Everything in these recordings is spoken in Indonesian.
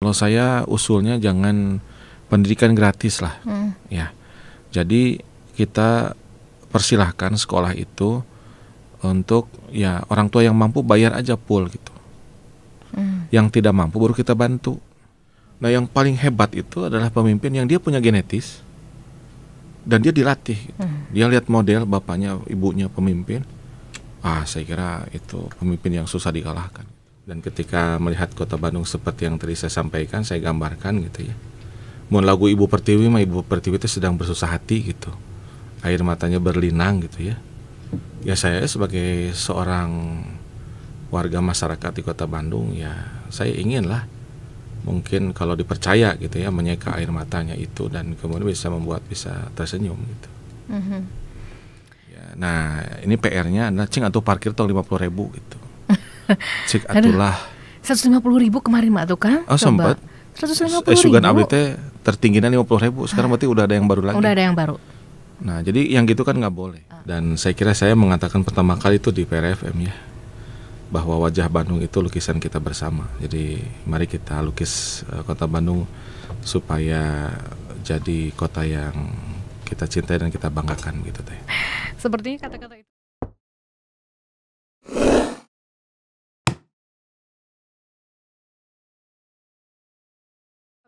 Kalau saya usulnya jangan pendidikan gratis lah, ya. Jadi kita persilahkan sekolah itu untuk ya orang tua yang mampu bayar aja full gitu. Yang tidak mampu baru kita bantu. Nah yang paling hebat itu adalah pemimpin yang dia punya genetis dan dia dilatih gitu. Dia lihat model bapaknya, ibunya pemimpin. Saya kira itu pemimpin yang susah dikalahkan. Dan ketika melihat kota Bandung seperti yang tadi saya sampaikan, saya gambarkan gitu ya. Mun lagu Ibu Pertiwi mah Ibu Pertiwi itu sedang bersusah hati gitu. Air matanya berlinang gitu ya. Ya saya sebagai seorang warga masyarakat di kota Bandung ya saya inginlah mungkin kalau dipercaya gitu ya menyeka air matanya itu dan kemudian bisa membuat bisa tersenyum gitu. Ya, nah ini PR-nya adalah cing atau parkir tol 50.000 gitu. Cik atulah 150.000 kemarin Mak Tukang. Oh sempat 150.000. Sugan abdi teh tertingginya 50.000. Sekarang berarti udah ada yang baru lagi. Udah ada yang baru. Nah jadi yang gitu kan nggak boleh. Dan saya kira saya mengatakan pertama kali itu di PRFM ya, bahwa wajah Bandung itu lukisan kita bersama. Jadi mari kita lukis kota Bandung supaya jadi kota yang kita cintai dan kita banggakan gitu teh. Sepertinya kata-kata itu.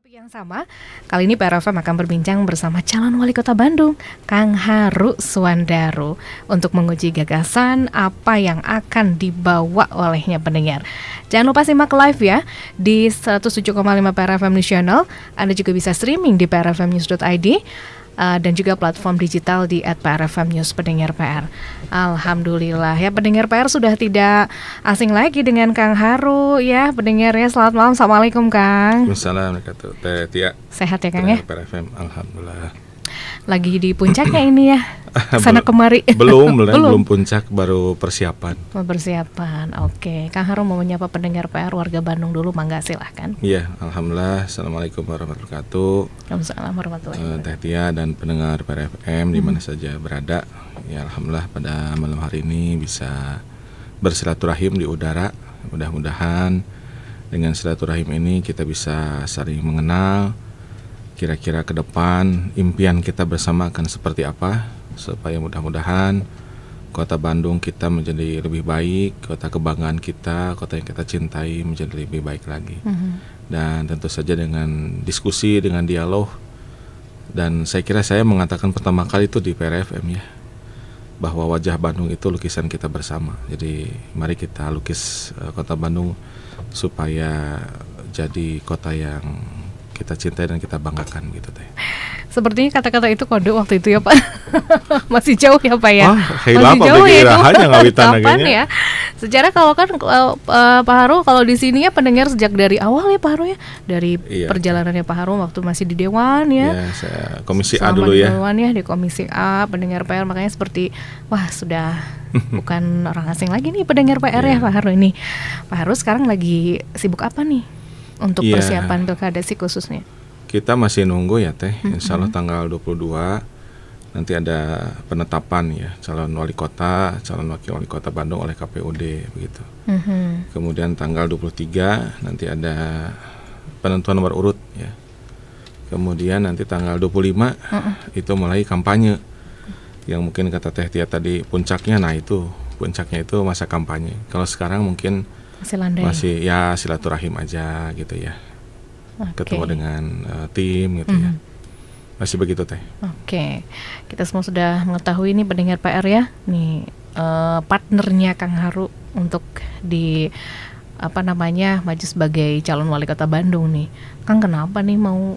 Yang sama, kali ini PRFM akan berbincang bersama calon wali kota Bandung, Kang Haru Suwandaru, untuk menguji gagasan apa yang akan dibawa olehnya pendengar. Jangan lupa simak live ya di 107,5 PRFM News Channel. Anda juga bisa streaming di prfmnews.id dan juga platform digital di @PRFM News Pendengar PR. Alhamdulillah ya pendengar PR sudah tidak asing lagi dengan Kang Haru ya pendengar ya. Selamat malam, assalamualaikum Kang. Assalamualaikum Teh Tia. Sehat ya Kang ya? PRFM alhamdulillah. Lagi di puncaknya ini ya. Sana kemari. Belum puncak, baru persiapan. Persiapan. Oke. Kang Haru mau menyapa pendengar PR warga Bandung dulu, mangga silahkan. Iya, alhamdulillah. Assalamualaikum warahmatullahi wabarakatuh. Waalaikumsalam warahmatullahi wabarakatuh. Teh Tia dan pendengar PRFM di mana saja berada. Ya alhamdulillah pada malam hari ini bisa bersilaturahim di udara. Mudah-mudahan dengan silaturahim ini kita bisa saling mengenal. Kira-kira ke depan impian kita bersama akan seperti apa, supaya mudah-mudahan kota Bandung kita menjadi lebih baik, kota kebanggaan kita, kota yang kita cintai menjadi lebih baik lagi. Dan tentu saja dengan diskusi, dengan dialog. Dan saya kira saya mengatakan pertama kali itu di PRFM ya, bahwa wajah Bandung itu lukisan kita bersama. Jadi mari kita lukis kota Bandung supaya jadi kota yang kita cintai dan kita banggakan gitu teh. Sepertinya kata-kata itu kode waktu itu ya Pak. Masih jauh ya Pak ya. Masih jauh ya hanya ngawitan ya. Secara kalau kan Pak Haru kalau di sini ya pendengar sejak dari awal ya Pak Haru ya. Dari perjalanannya Pak Haru waktu masih di Dewan ya. Iya, saya Komisi A dulu ya. Dewan ya di Komisi A pendengar PR, makanya seperti wah sudah bukan orang asing lagi nih pendengar PR ya Pak Haru ini. Pak Haru sekarang lagi sibuk apa nih? Untuk persiapan pilkada sih khususnya. Kita masih nunggu ya Teh. Insya Allah tanggal 22 nanti ada penetapan ya calon wali kota, calon wakil wali kota Bandung oleh KPUD begitu. Kemudian tanggal 23 nanti ada penentuan nomor urut ya. Kemudian nanti tanggal 25 itu mulai kampanye. Yang mungkin kata Teh Tia tadi puncaknya, nah itu puncaknya itu masa kampanye. Kalau sekarang mungkin masih ya silaturahim aja gitu ya. Ketemu dengan tim gitu ya. Masih begitu Teh. Oke. Kita semua sudah mengetahui nih pendengar PR ya. Nih partnernya Kang Haru untuk di maju sebagai calon wali kota Bandung nih. Kang kenapa nih mau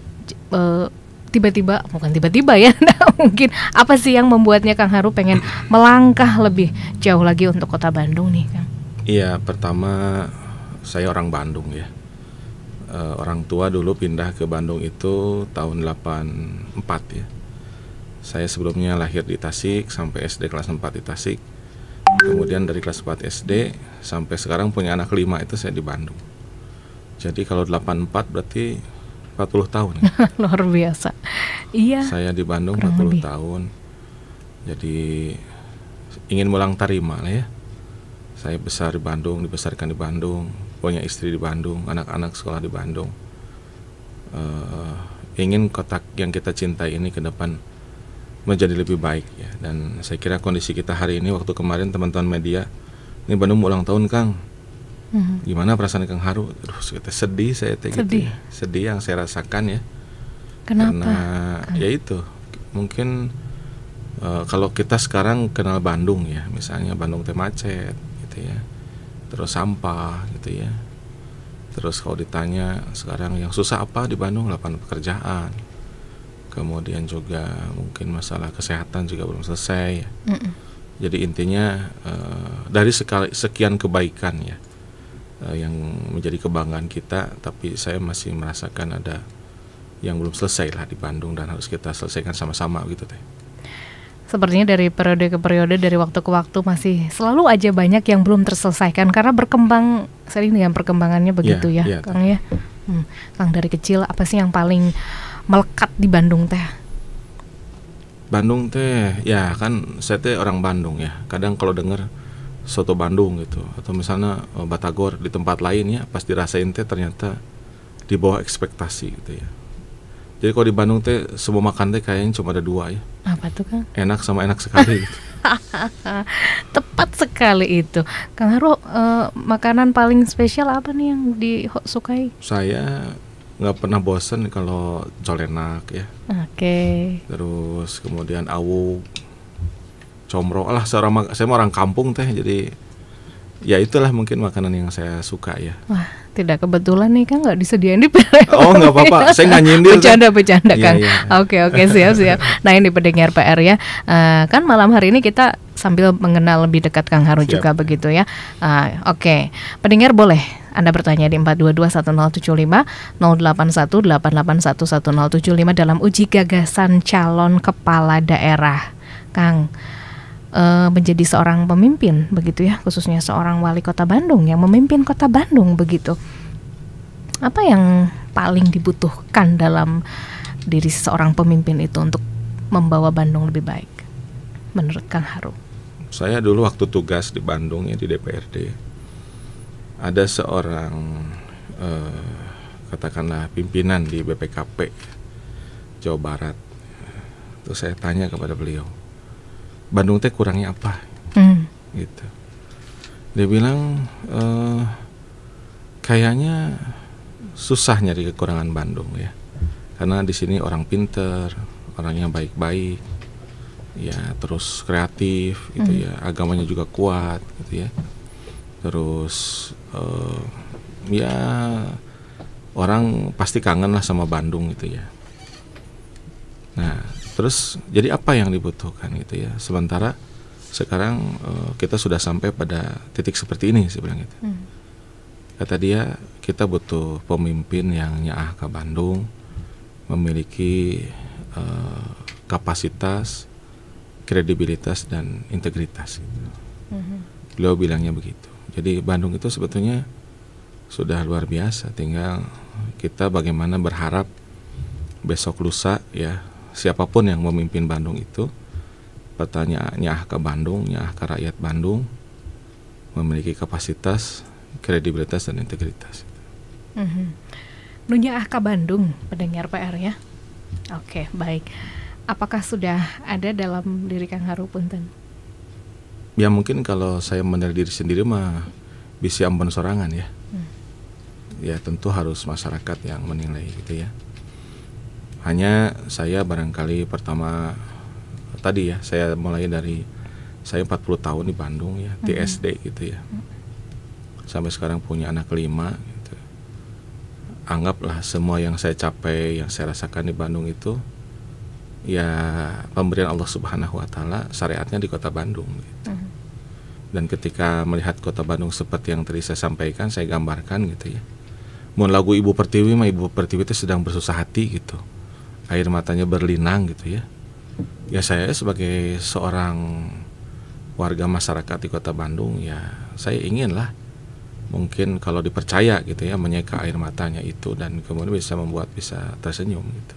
tiba-tiba, bukan tiba-tiba ya. Mungkin apa sih yang membuatnya Kang Haru pengen melangkah lebih jauh lagi untuk kota Bandung nih Kang? Iya, pertama saya orang Bandung ya. Orang tua dulu pindah ke Bandung itu tahun 84 ya. Saya sebelumnya lahir di Tasik sampai SD kelas 4 di Tasik. Kemudian dari kelas 4 SD sampai sekarang punya anak 5 itu saya di Bandung. Jadi kalau 84 berarti 40 tahun ya. Luar biasa. Iya. Saya di Bandung 40 tahun. Jadi ingin mulang tarima lah ya. Saya besar di Bandung, dibesarkan di Bandung, punya istri di Bandung, anak-anak sekolah di Bandung. ingin kota yang kita cintai ini ke depan menjadi lebih baik ya. Dan saya kira kondisi kita hari ini, waktu kemarin teman-teman media, ini Bandung ulang tahun Kang, gimana perasaan Kang Haru? Terus kita sedih, saya gitu ya. Sedih yang saya rasakan ya. Kenapa? Karena ya itu mungkin kalau kita sekarang kenal Bandung ya, misalnya Bandung teh macet gitu ya, terus sampah gitu ya. Terus kalau ditanya sekarang yang susah apa di Bandung, lapangan pekerjaan, kemudian juga mungkin masalah kesehatan juga belum selesai ya. Jadi intinya dari sekian kebaikan ya yang menjadi kebanggaan kita, tapi saya masih merasakan ada yang belum selesai lah di Bandung dan harus kita selesaikan sama-sama gitu teh. Sepertinya dari periode ke periode, dari waktu ke waktu masih selalu aja banyak yang belum terselesaikan karena berkembang sering dengan perkembangannya begitu ya, Kang ya. Kang, dari kecil apa sih yang paling melekat di Bandung teh? Bandung teh ya kan saya teh orang Bandung ya. Kadang kalau denger soto Bandung gitu atau misalnya batagor di tempat lain ya, pas dirasain teh ternyata di bawah ekspektasi gitu ya. Jadi kalau di Bandung teh semua makan teh kayaknya cuma ada dua ya. Apa tuh Kang? Enak sama enak sekali gitu. Tepat sekali itu. Kang Haru, makanan paling spesial apa nih yang disukai? Saya nggak pernah bosen kalau colenak ya. Oke. Terus kemudian awuk, comro. Alah saya mah orang kampung teh, jadi ya itulah mungkin makanan yang saya suka ya. Wah, tidak kebetulan nih Kang nggak disediain di PR. Oh nggak apa-apa, saya nggak nyindir. Bercanda Kang. Iya. Oke siap. Nah ini pendengar PR ya, kan malam hari ini kita sambil mengenal lebih dekat Kang Haru juga begitu ya. Oke. Pendengar boleh Anda bertanya di 4221075 0818811075 dalam uji gagasan calon kepala daerah. Kang, menjadi seorang pemimpin begitu ya, khususnya seorang wali kota Bandung yang memimpin kota Bandung begitu. Apa yang paling dibutuhkan dalam diri seorang pemimpin itu untuk membawa Bandung lebih baik menurut Kang Haru? Saya dulu waktu tugas di Bandung ya di DPRD, ada seorang katakanlah pimpinan di BPKP Jawa Barat. Terus saya tanya kepada beliau, Bandung teh kurangnya apa? Gitu. Dia bilang kayaknya susah nyari kekurangan Bandung ya, karena di sini orang pinter, orangnya baik-baik, ya terus kreatif gitu ya, agamanya juga kuat gitu ya, terus ya orang pasti kangen lah sama Bandung gitu ya. Nah terus jadi apa yang dibutuhkan gitu ya, sementara sekarang kita sudah sampai pada titik seperti ini saya bilang gitu. Kata dia, kita butuh pemimpin yang nyaah ke Bandung, memiliki kapasitas, kredibilitas dan integritas gitu. Beliau bilangnya begitu. Jadi Bandung itu sebetulnya sudah luar biasa, tinggal kita bagaimana berharap besok lusa ya, siapapun yang memimpin Bandung itu, pertanyaannya ke Bandung, nyaah ke rakyat Bandung, memiliki kapasitas, kredibilitas dan integritas. Nyaah ke Bandung, pendengar PR ya. Oke, baik. Apakah sudah ada dalam diri Kang Haru punten? Ya mungkin kalau saya menilai diri sendiri mah bisa ampun sorangan ya. Ya tentu harus masyarakat yang menilai gitu ya. Hanya saya barangkali pertama tadi ya, saya mulai dari saya 40 tahun di Bandung ya, di SD gitu ya. Sampai sekarang punya anak 5 gitu. Anggaplah semua yang saya capai, yang saya rasakan di Bandung itu ya pemberian Allah Subhanahu wa taala, syariatnya di Kota Bandung gitu. Dan ketika melihat Kota Bandung seperti yang tadi saya sampaikan, saya gambarkan gitu ya. Mun lagu Ibu Pertiwi mah Ibu Pertiwi itu sedang bersusah hati gitu. Air matanya berlinang gitu ya. Ya saya sebagai seorang warga masyarakat di Kota Bandung ya, saya inginlah mungkin kalau dipercaya gitu ya, menyeka air matanya itu dan kemudian bisa membuat bisa tersenyum gitu.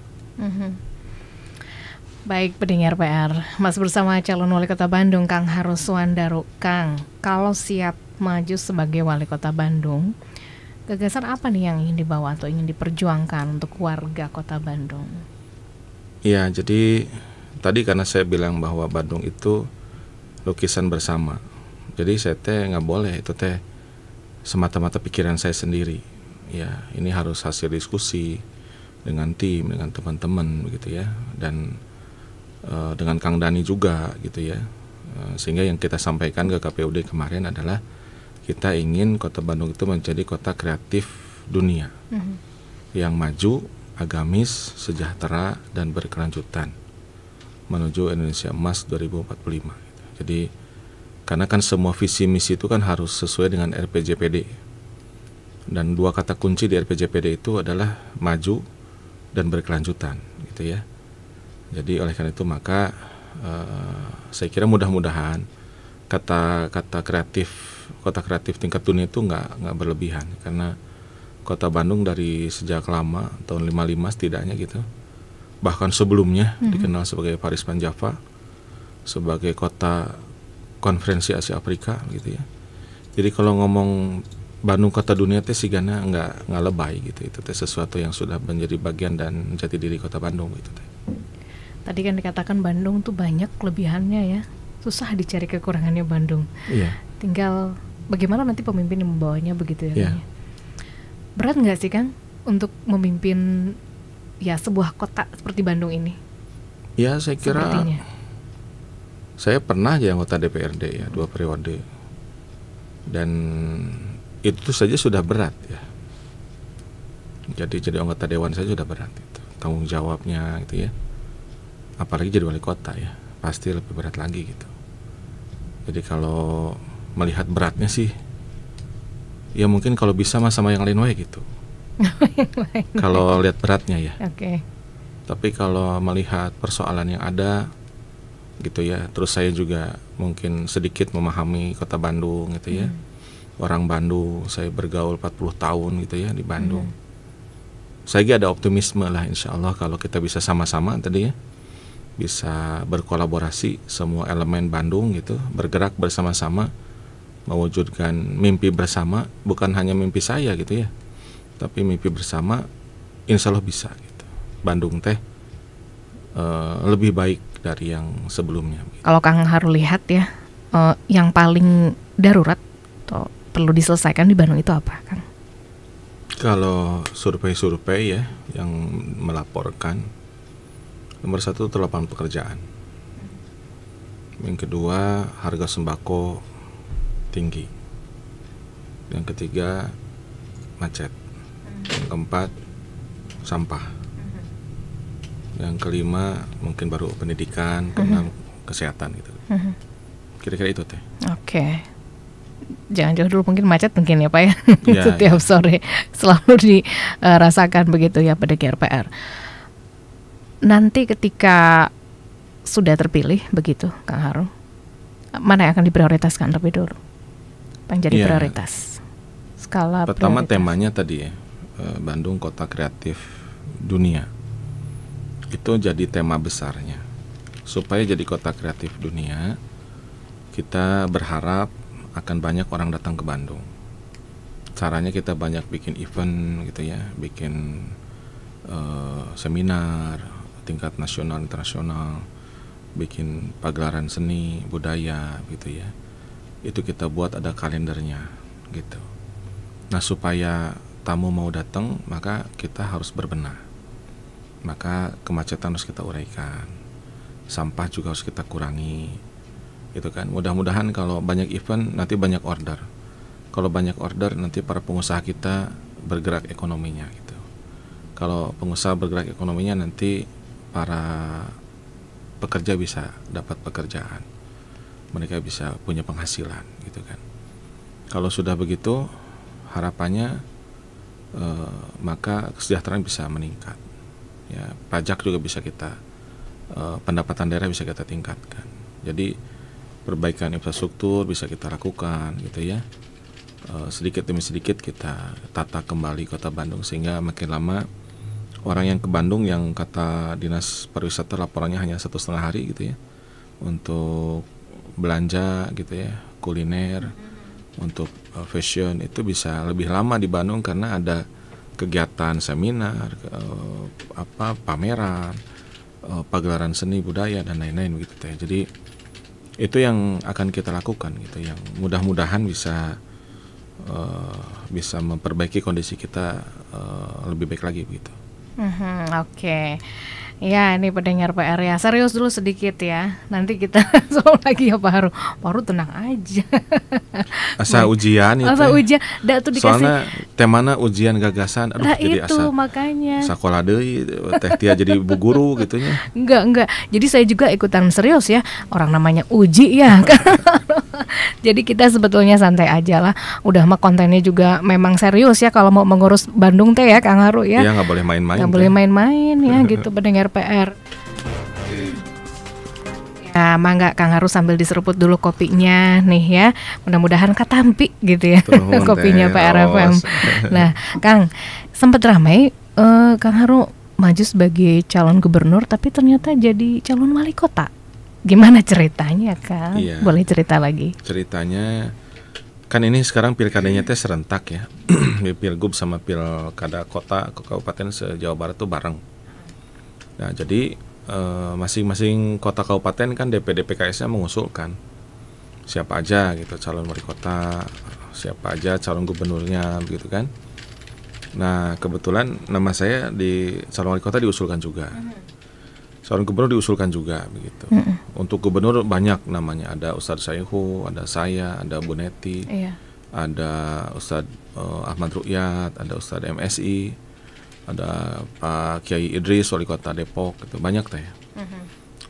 Baik pendengar PR, Mas bersama calon wali kota Bandung Kang Haru Suwandaru. Kang, kalau siap maju sebagai wali kota Bandung, Gagasan apa nih yang ingin dibawa atau ingin diperjuangkan untuk warga Kota Bandung? Ya, jadi tadi karena saya bilang bahwa Bandung itu lukisan bersama. Jadi saya nggak boleh itu semata-mata pikiran saya sendiri. Ya, ini harus hasil diskusi dengan tim, dengan teman-teman begitu ya, dan dengan Kang Dani juga gitu ya. Sehingga yang kita sampaikan ke KPUD kemarin adalah kita ingin Kota Bandung itu menjadi kota kreatif dunia yang maju, agamis, sejahtera, dan berkelanjutan menuju Indonesia Emas 2045. Jadi karena kan semua visi misi itu kan harus sesuai dengan RPJPD, dan dua kata kunci di RPJPD itu adalah maju dan berkelanjutan gitu ya. Jadi oleh karena itu maka saya kira mudah-mudahan kata-kata kreatif, kota kreatif tingkat dunia itu nggak berlebihan, karena Kota Bandung dari sejak lama tahun 55 setidaknya gitu, bahkan sebelumnya dikenal sebagai Paris Van Java, sebagai kota konferensi Asia Afrika gitu ya. Jadi kalau ngomong Bandung kota dunia sigana nggak lebay gitu, itu sesuatu yang sudah menjadi bagian dan jati diri Kota Bandung gitu. Tadi kan dikatakan Bandung tuh banyak kelebihannya ya, susah dicari kekurangannya Bandung. Iya. Tinggal bagaimana nanti pemimpin yang membawanya begitu ya. Iya. Berat nggak sih Kang untuk memimpin ya sebuah kota seperti Bandung ini? Ya saya kira Sepertinya. Saya pernah jadi anggota DPRD ya 2 periode, dan itu saja sudah berat ya. Jadi anggota dewan saja sudah berat itu, tanggung jawabnya gitu ya. Apalagi jadi wali kota ya, pasti lebih berat lagi gitu. Jadi kalau melihat beratnya sih, ya mungkin kalau bisa sama yang lain wae gitu. Kalau lihat beratnya ya. Oke. Tapi kalau melihat persoalan yang ada gitu ya, terus saya juga mungkin sedikit memahami Kota Bandung gitu ya. Orang Bandung, saya bergaul 40 tahun gitu ya di Bandung. Saya ada optimisme lah insya Allah kalau kita bisa sama-sama tadi ya, bisa berkolaborasi semua elemen Bandung gitu, bergerak bersama-sama mewujudkan mimpi bersama, bukan hanya mimpi saya gitu ya, tapi mimpi bersama, insya Allah bisa gitu. Bandung lebih baik dari yang sebelumnya. Kalau Kang Haru lihat ya, yang paling darurat atau perlu diselesaikan di Bandung itu apa, Kang? Kalau survei-survei ya yang melaporkan, nomor 1 itu lapangan pekerjaan. Yang kedua, harga sembako tinggi. Yang ketiga, macet. Yang keempat, sampah. Yang kelima, mungkin baru pendidikan, keenam kesehatan gitu. Kira-kira itu teh. Oke. Jangan jauh dulu, mungkin macet mungkin ya Pak ya. Ya, setiap sore selalu dirasakan begitu ya pada GRPR. Nanti ketika sudah terpilih begitu Kang Haru, mana yang akan diprioritaskan lebih dulu? Menjadi prioritas. Skala pertama prioritas. Temanya tadi ya, Bandung kota kreatif dunia. Itu jadi tema besarnya. Supaya jadi kota kreatif dunia, kita berharap akan banyak orang datang ke Bandung. Caranya kita banyak bikin event gitu ya, bikin seminar tingkat nasional internasional, bikin pagelaran seni budaya gitu ya. Itu kita buat ada kalendernya gitu. Nah supaya tamu mau datang, maka kita harus berbenah. Maka kemacetan harus kita uraikan, sampah juga harus kita kurangi, gitu kan. Mudah-mudahan kalau banyak event nanti banyak order. Kalau banyak order nanti para pengusaha kita bergerak ekonominya gitu. Kalau pengusaha bergerak ekonominya nanti para pekerja bisa dapat pekerjaan, mereka bisa punya penghasilan gitu kan. Kalau sudah begitu harapannya maka kesejahteraan bisa meningkat. Ya, pajak juga bisa kita, pendapatan daerah bisa kita tingkatkan. Jadi perbaikan infrastruktur bisa kita lakukan gitu ya. Sedikit demi sedikit kita tata kembali Kota Bandung, sehingga makin lama orang yang ke Bandung, yang kata Dinas Pariwisata laporannya hanya 1,5 hari gitu ya, untuk belanja gitu ya, kuliner, untuk fashion itu bisa lebih lama di Bandung karena ada kegiatan seminar, pameran, pagelaran seni budaya dan lain-lain gitu teh. Jadi itu yang akan kita lakukan gitu, yang mudah-mudahan bisa memperbaiki kondisi kita lebih baik lagi begitu. Oke. Ya, ini pendengar PR ya, serius dulu sedikit ya. Nanti kita soal lagi ya Pak Haru. Pak Haru tenang aja. Asa ujian itu. Asa ujian, tuh dikasih. Soalnya temana ujian gagasan. Aduh, nah jadi itu makanya. Sekolah deui teh tia jadi bu guru gitunya. Enggak. Jadi saya juga ikutan serius ya. Orang namanya uji ya. Jadi kita sebetulnya santai aja lah. Udah mah kontennya juga memang serius ya kalau mau mengurus Bandung teh ya Kang Haru ya. Iya, nggak boleh main-main. Nggak boleh main-main ya gitu pendengar PR. Ya, mangga Kang Haru sambil diseruput dulu kopinya nih ya. Mudah-mudahan katampi gitu ya kopinya PRFM. Nah, Kang, sempat ramai Kang Haru maju sebagai calon gubernur tapi ternyata jadi calon wali kota. Gimana ceritanya Kang? Iya. Boleh cerita lagi? Ceritanya kan ini sekarang pilkadanya teh serentak ya. Pilgub sama pilkada kota ke kabupaten se-Jawa Barat tuh bareng. Nah, jadi masing-masing kota kabupaten kan DPD PKS-nya mengusulkan siapa aja gitu calon wali kota, siapa aja calon gubernurnya begitu kan. Nah, kebetulan nama saya di calon wali kota diusulkan juga. Calon gubernur diusulkan juga begitu. Untuk gubernur banyak namanya, ada Ustadz Saihu, ada saya, ada Bu Neti, ada Ustadz Ahmad Rukyat, ada Ustadz MSI, ada Pak Kiai Idris wali kota Depok, gitu. Banyak teh.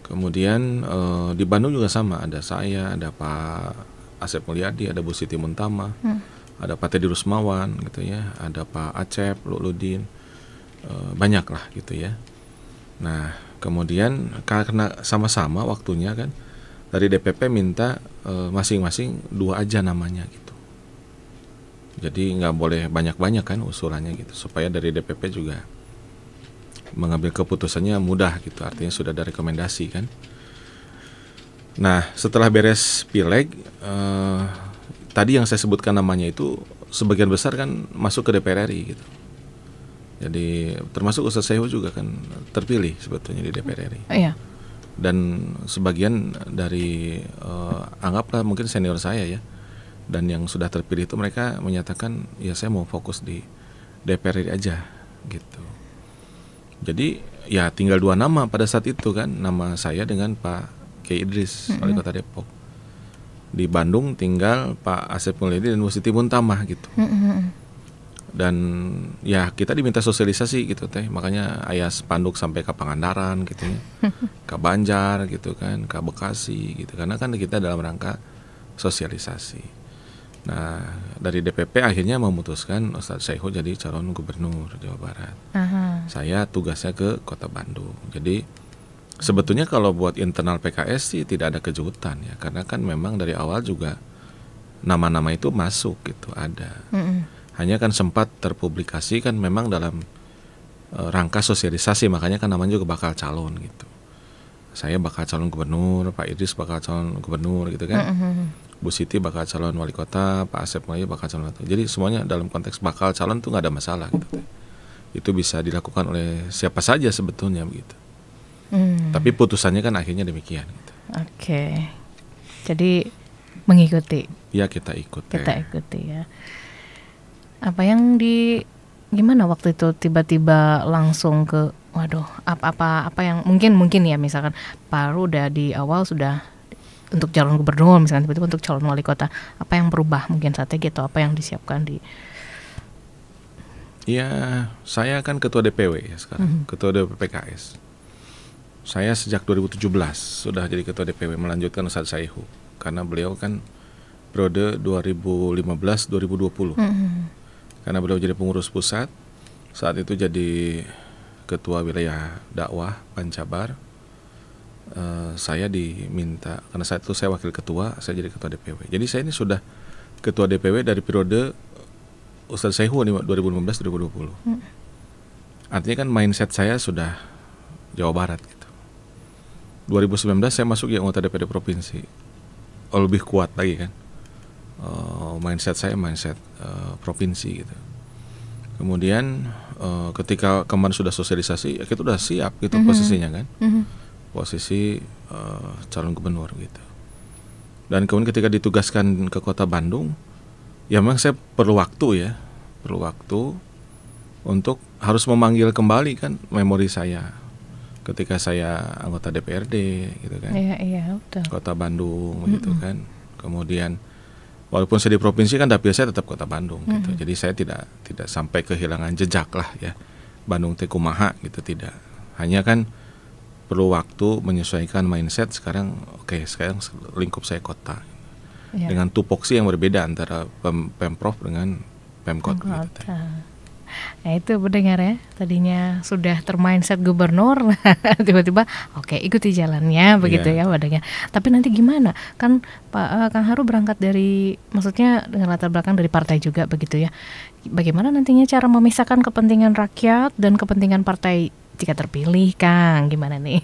Kemudian di Bandung juga sama, ada saya, ada Pak Asep Mulyadi, ada Bu Siti Muntama, ada Pak Teddy Rusmawan gitu ya, ada Pak Acep Lu'ludin, banyak lah gitu ya. Nah, kemudian karena sama-sama waktunya kan dari DPP minta masing-masing 2 aja namanya gitu. Jadi nggak boleh banyak-banyak kan usulannya gitu, supaya dari DPP juga mengambil keputusannya mudah gitu, artinya sudah ada rekomendasi kan. Nah, setelah beres pileg, tadi yang saya sebutkan namanya itu sebagian besar kan masuk ke DPR RI gitu. Jadi termasuk Ustadz Saihu juga kan terpilih sebetulnya di DPR RI. Iya. Dan sebagian dari anggaplah mungkin senior saya ya, dan yang sudah terpilih itu mereka menyatakan ya saya mau fokus di DPR RI aja gitu. Jadi ya tinggal 2 nama pada saat itu kan, nama saya dengan Pak Kiai Idris wali kota Depok. Di Bandung tinggal Pak Asep Mulyadi dan Bu Siti Muntamah gitu. Dan ya kita diminta sosialisasi gitu teh, makanya aya spanduk sampai ke Pangandaran gitu ya, ke Banjar gitu kan, ke Bekasi gitu, karena kan kita dalam rangka sosialisasi. Nah, dari DPP akhirnya memutuskan Ustadz Saihu jadi calon gubernur Jawa Barat. Saya tugasnya ke Kota Bandung. Jadi sebetulnya kalau buat internal PKS sih tidak ada kejutan ya, karena kan memang dari awal juga nama-nama itu masuk gitu, ada. Hanya kan sempat terpublikasi kan memang dalam rangka sosialisasi, makanya kan namanya juga bakal calon gitu. Saya bakal calon gubernur, Pak Idris bakal calon gubernur gitu kan. Bu Siti bakal calon wali kota, Pak Asep Mulyadi bakal calon wali kota. Jadi semuanya dalam konteks bakal calon tuh nggak ada masalah gitu. Itu bisa dilakukan oleh siapa saja sebetulnya begitu. Tapi putusannya kan akhirnya demikian gitu. Oke. Jadi mengikuti. Ya kita ikut. Kita ikuti ya. Apa yang gimana waktu itu tiba-tiba langsung ke waduh, apa yang mungkin ya, misalkan Paru udah di awal sudah untuk calon gubernur, misalkan tiba-tiba untuk calon wali kota, apa yang berubah mungkin strategi atau apa yang disiapkan di? Ya, saya kan ketua DPW ya sekarang, ketua DPW PKS. Saya sejak 2017 sudah jadi ketua DPW, melanjutkan Ustadz Saihu karena beliau kan periode 2015-2020. Karena beliau jadi pengurus pusat, saat itu jadi ketua wilayah dakwah Pancabar. Saya diminta, karena saat itu saya wakil ketua, saya jadi ketua DPW. Jadi saya ini sudah ketua DPW dari periode Ustadz Saihu 2015-2020. Artinya kan mindset saya sudah Jawa Barat gitu. 2019 saya masuk yang anggota DPD provinsi, lebih kuat lagi kan. mindset saya mindset provinsi gitu. Kemudian ketika kemarin sudah sosialisasi, ya kita udah siap gitu posisinya kan, posisi calon gubernur gitu. Dan kemudian ketika ditugaskan ke kota Bandung, ya memang saya perlu waktu untuk harus memanggil kembali kan memori saya ketika saya anggota DPRD gitu kan, betul. kota Bandung gitu kan. Kemudian walaupun saya di provinsi kan dapil saya tetap kota Bandung gitu. Jadi saya tidak sampai kehilangan jejak lah ya. Bandung teh kumaha gitu, tidak. Hanya kan perlu waktu menyesuaikan mindset. Sekarang sekarang lingkup saya kota. Dengan tupoksi yang berbeda antara Pemprov dengan Pemkot gitu. Nah itu pendengar ya, tadinya sudah termindset gubernur, tiba-tiba ikuti jalannya begitu ya pendengar. Tapi nanti gimana? Kan Pak Kang Haru berangkat dari, maksudnya dengan latar belakang dari partai juga begitu ya. Bagaimana nantinya cara memisahkan kepentingan rakyat dan kepentingan partai jika terpilih, Kang? Gimana nih?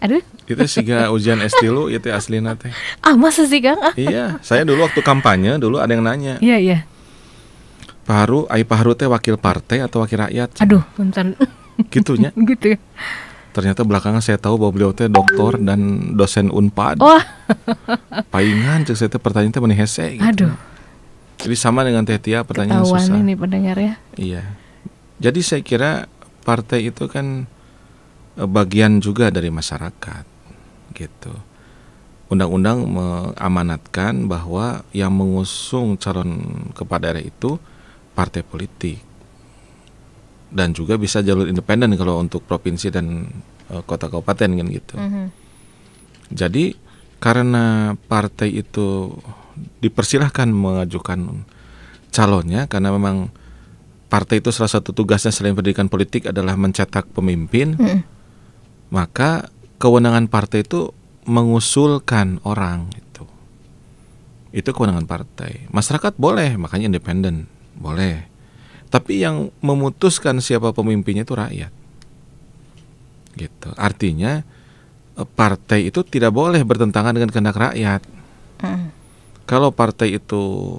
Aduh. Itu siga ujian S3 itu aslina teh. Masa sih, Kang? Iya, saya dulu waktu kampanye ada yang nanya. Iya. Pak Haru teh wakil partai atau wakil rakyat? Aduh, bentar. Gitunya. Gitu. Ternyata belakangan saya tahu bahwa beliau teh doktor dan dosen Unpad. Paingan cek saya teh pertanyaan teh meni hese gitu. Aduh. Jadi sama dengan Teh Tia, pertanyaan susah. Ketahuan ini pendengar ya. Iya. Jadi saya kira partai itu kan bagian juga dari masyarakat gitu. Undang-undang mengamanatkan bahwa yang mengusung calon kepala daerah itu partai politik, dan juga bisa jalur independen kalau untuk provinsi dan kota kabupaten kan gitu. Jadi karena partai itu dipersilahkan mengajukan calonnya, karena memang partai itu salah satu tugasnya selain pendidikan politik adalah mencetak pemimpin, maka kewenangan partai itu mengusulkan orang itu. Itu kewenangan partai. Masyarakat boleh, makanya independen. Boleh. Tapi yang memutuskan siapa pemimpinnya itu rakyat. Gitu. Artinya partai itu tidak boleh bertentangan dengan kehendak rakyat. Kalau partai itu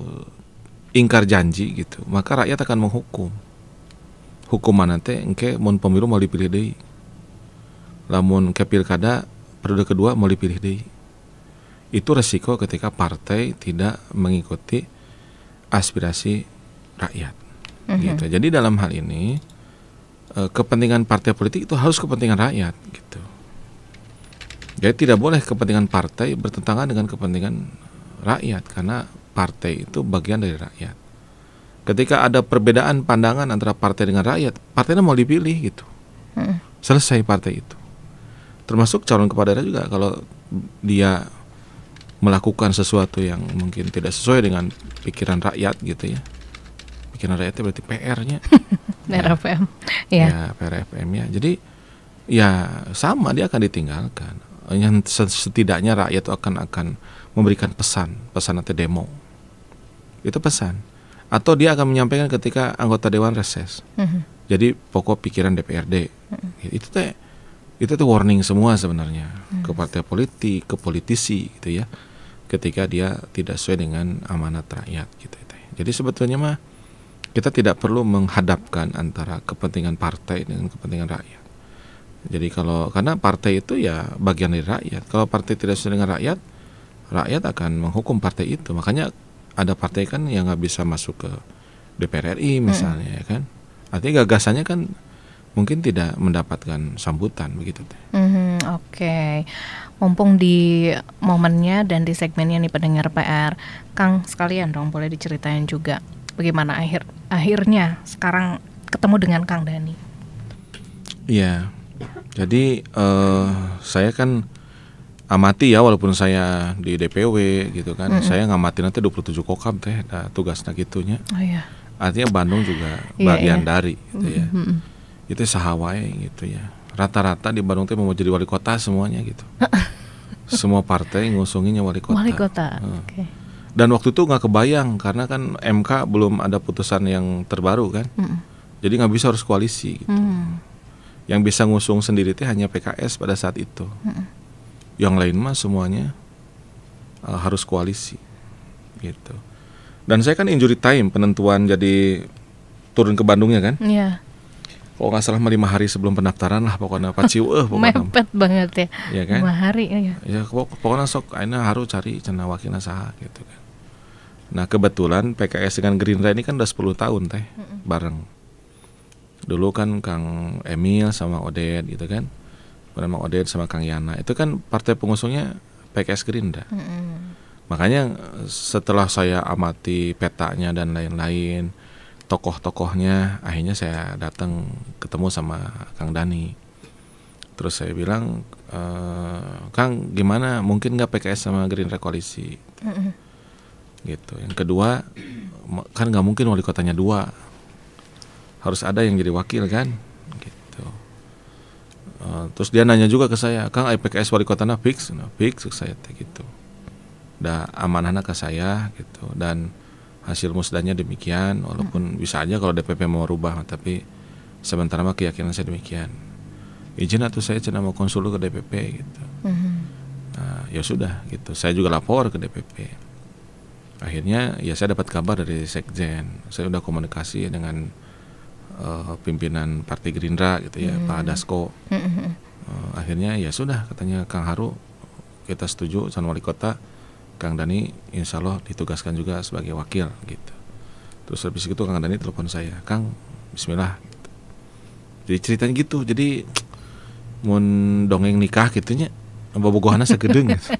ingkar janji gitu, maka rakyat akan menghukum. Hukuman nanti engke mun pemilu mau dipilih deui. Lamun ke pilkada periode kedua mau dipilih deui. Itu resiko ketika partai tidak mengikuti aspirasi rakyat. Gitu. Jadi dalam hal ini kepentingan partai politik itu harus kepentingan rakyat gitu. Jadi tidak boleh kepentingan partai bertentangan dengan kepentingan rakyat, karena partai itu bagian dari rakyat. Ketika ada perbedaan pandangan antara partai dengan rakyat, partainya mau dipilih gitu. Selesai partai itu. Termasuk calon kepala daerah juga, kalau dia melakukan sesuatu yang mungkin tidak sesuai dengan pikiran rakyat gitu ya. Pikiran rakyatnya berarti PR-nya. PRFM. Ya, PRFM-nya. Jadi ya sama, dia akan ditinggalkan. Yang setidaknya rakyat itu akan memberikan pesan nanti demo. Itu pesan. Atau dia akan menyampaikan ketika anggota dewan reses. Jadi pokok pikiran DPRD. Itu tuh warning semua sebenarnya ke partai politik, ke politisi gitu ya. Ketika dia tidak sesuai dengan amanat rakyat gitu. Jadi sebetulnya mah kita tidak perlu menghadapkan antara kepentingan partai dengan kepentingan rakyat. Jadi karena partai itu ya bagian dari rakyat. Kalau partai tidak sesuai dengan rakyat, rakyat akan menghukum partai itu. Makanya ada partai kan yang nggak bisa masuk ke DPR RI misalnya, ya kan. Artinya gagasannya kan mungkin tidak mendapatkan sambutan begitu. Oke. Mumpung di momennya dan di segmennya nih pendengar PR, Kang sekalian dong boleh diceritain juga bagaimana akhirnya sekarang ketemu dengan Kang Dhani. Iya. Jadi saya kan amati ya, walaupun saya di DPW gitu kan, saya ngamati nanti 27 kokam teh tugasnya gitunya. Oh iya. Artinya Bandung juga bagian dari gitu ya. Itu sahawai gitu ya. Rata-rata di Bandung teh mau jadi wali kota semuanya gitu. Semua partai ngusunginnya wali kota. Wali kota. Okay. Dan waktu itu nggak kebayang karena kan MK belum ada putusan yang terbaru kan. Jadi nggak bisa, harus koalisi gitu. Yang bisa ngusung sendiri teh hanya PKS pada saat itu. Yang lain mah semuanya harus koalisi gitu. Dan saya kan injury time penentuan jadi turun ke Bandungnya kan. Iya. Kalau nggak salah 5 hari sebelum pendaftaran lah pokoknya paciu pokoknya. Mepet banget ya. Iya kan? 5 hari ya. Ya pokoknya sok aina harus cari cenah wakilna saha gitu kan. Nah, kebetulan PKS dengan Gerindra ini kan udah 10 tahun teh bareng. Dulu kan Kang Emil sama Oded gitu kan. Sama Oded sama Kang Yana. Itu kan partai pengusungnya PKS Gerindra. Makanya setelah saya amati petanya dan lain-lain, tokoh-tokohnya, akhirnya saya datang ketemu sama Kang Dani. Terus saya bilang, Kang, gimana? Mungkin nggak PKS sama Gerindra koalisi? Gitu. Yang kedua, kan nggak mungkin wali kotanya 2, harus ada yang jadi wakil kan? Gitu. Terus dia nanya juga ke saya, Kang, PKS wali kotanya fix? Nah, fix saya gitu. Udah amanahnya ke saya gitu, dan hasil musdahnya demikian, walaupun bisa aja kalau DPP mau rubah, tapi sementara mah keyakinan saya demikian. Izin atau saya cina mau konsul ke DPP gitu. Nah, ya sudah gitu, saya juga lapor ke DPP. Akhirnya ya saya dapat kabar dari Sekjen, saya udah komunikasi dengan pimpinan Partai Gerindra gitu ya, Pak Dasko. Akhirnya ya sudah, katanya Kang Haru kita setuju calon wali kota, Kang Dani insya Allah ditugaskan juga sebagai wakil gitu. Terus habis itu Kang Dani telepon saya, Kang bismillah gitu. Jadi ceritanya gitu, jadi mun dongeng nikah gitunya bobogohanna sagedeng gitu.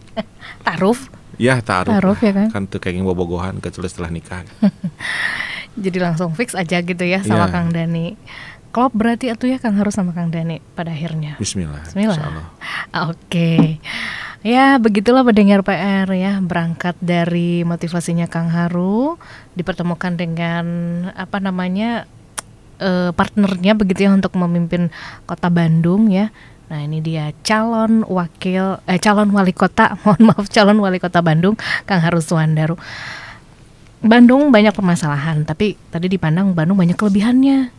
Ta'aruf? Ya ta'aruf ya kan? Kan teu kenging bobogohan kecuali setelah nikah gitu. Jadi langsung fix aja gitu ya sama Kang Dani. Klop berarti itu ya Kang Haru sama Kang Dani pada akhirnya. Bismillah. Insyaallah. Oke. Ya begitulah pendengar PR ya, berangkat dari motivasinya Kang Haru dipertemukan dengan partnernya begitu ya untuk memimpin Kota Bandung ya. Nah ini dia calon wali kota, calon wali kota Bandung, Kang Haru Suwandaru. Bandung banyak permasalahan, tapi tadi dipandang Bandung banyak kelebihannya.